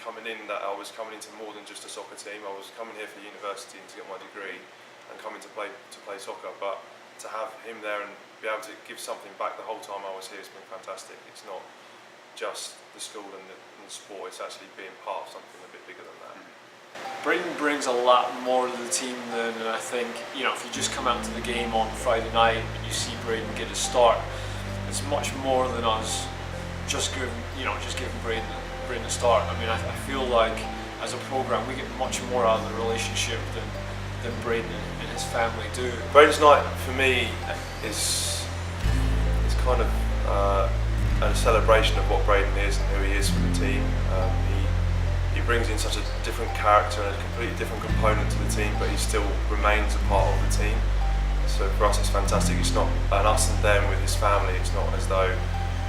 coming in that I was coming into more than just a soccer team. I was coming here for university and to get my degree and coming to play soccer, but to have him there and be able to give something back the whole time I was here has been fantastic. It's not just the school and the sport, it's actually being part of something a bit bigger than that. Braden brings a lot more to the team than I think, you know, if you just come out to the game on Friday night and you see Braden get a start, it's much more than us just giving Braden a start. I mean, I feel like as a program we get much more out of the relationship than Braden and his family do. Braden's night for me is kind of a celebration of what Braden is and who he is for the team. He brings in such a different character and a completely different component to the team, but he still remains a part of the team. So for us it's fantastic. It's not an us and them with his family. It's not as though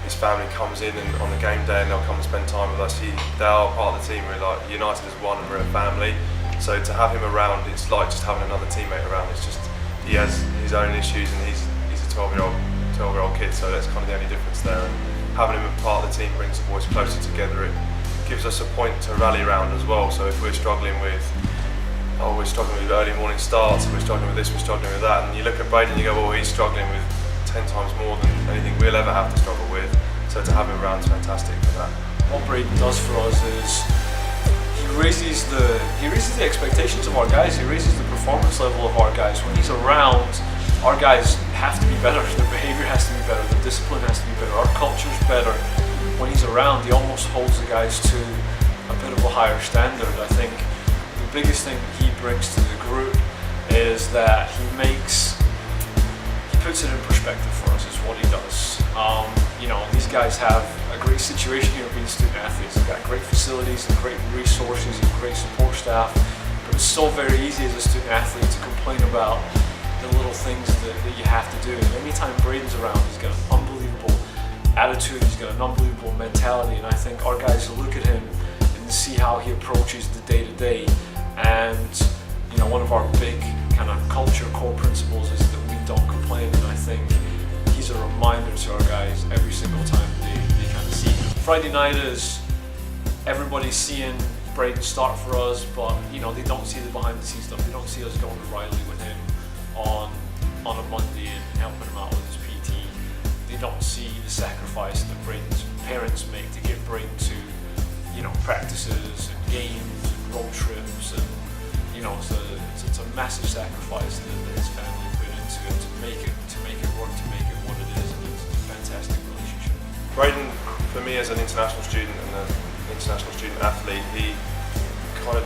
his family comes in and on the game day and they'll come and spend time with us. They are part of the team. We're like united as one and we're a family. So to have him around, it's like just having another teammate around. It's just, he has his own issues and he's a 12-year-old kid, so that's kind of the only difference there. And having him a part of the team brings the boys closer together. It gives us a point to rally around as well. So if we're struggling with early morning starts, we're struggling with this, we're struggling with that, and you look at Braden and you go, well, he's struggling with 10 times more than anything we'll ever have to struggle with. So to have him around is fantastic for that. What Braden does for us is he raises the expectations of our guys. He raises the performance level of our guys. When he's around, our guys have to be better. Their behaviour has to be better. The discipline has to be better. Our culture's better. When he's around, he almost holds the guys to a bit of a higher standard. I think the biggest thing he brings to the group is that he puts it in perspective for us, is what he does. You know, these guys have a great situation here being student athletes. They've got great facilities and great resources and great support staff, but it's so very easy as a student athlete to complain about the little things that you have to do. And anytime Braden's around, he's got an unbelievable attitude, he's got an unbelievable mentality, and I think our guys look at him and see how he approaches the day-to-day. And you know, one of our big kind of culture core principles is that we don't complain, and I think he's a reminder to our guys every single time they kind of see him. Friday night is everybody's seeing Braden start for us, but you know, they don't see the behind the scenes stuff. They don't see us going to Riley with him on a Monday and helping him out with his PT. They don't see the sacrifice that Braden's parents make to get Braden to, you know, practices and games and road trips, and you know, it's a massive sacrifice that his family put into it to make it work, to make it what it is, and it's a fantastic relationship. Braden, for me as an international student and an international student athlete, he kind of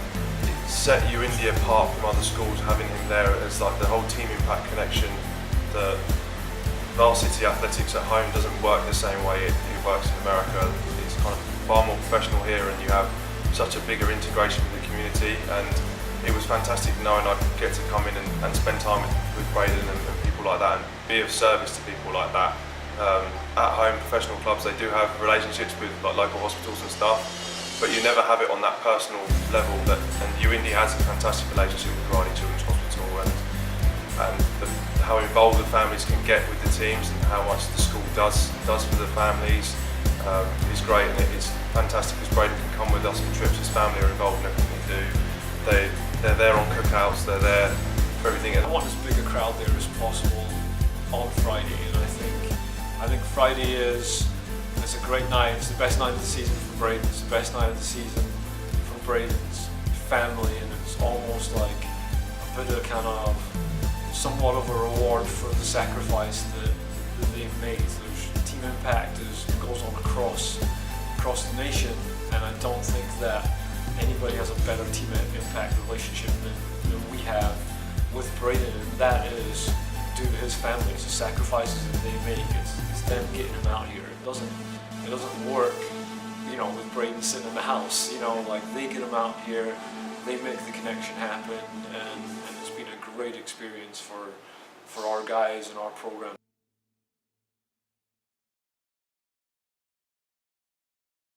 set UIndy apart from other schools, having him there as like the whole team impact connection. The varsity athletics at home doesn't work the same way it works in America. It's kind of far more professional here, and you have such a bigger integration with the community. And it was fantastic knowing I could get to come in and spend time with Braden and people like that, and be of service to people like that. At home, professional clubs, they do have relationships with like local hospitals and stuff, but you never have it on that personal level. And UIndy has a fantastic relationship with Riley Children's Hospital, and how involved the families can get with the teams and how much the school does for the families is great. And it's fantastic because Braden can come with us on trips. His family are involved in everything we do. They're there on cookouts. They're there for everything. I want as big a crowd there as possible on Friday, and I think Friday it's a great night. It's the best night of the season for Braden. It's the best night of the season for Braden's family, and it's almost like a bit of kind of somewhat of a reward for the sacrifice that they've made. There's team impact goes on across the nation, and I don't think that anybody has a better team impact relationship than we have with Braden, and that is due to his family. It's the sacrifices that they make. It's them getting him out here. It doesn't work, you know, with Braden sitting in the house. You know, like they get him out here, they make the connection happen, and it's been a great experience for our guys and our program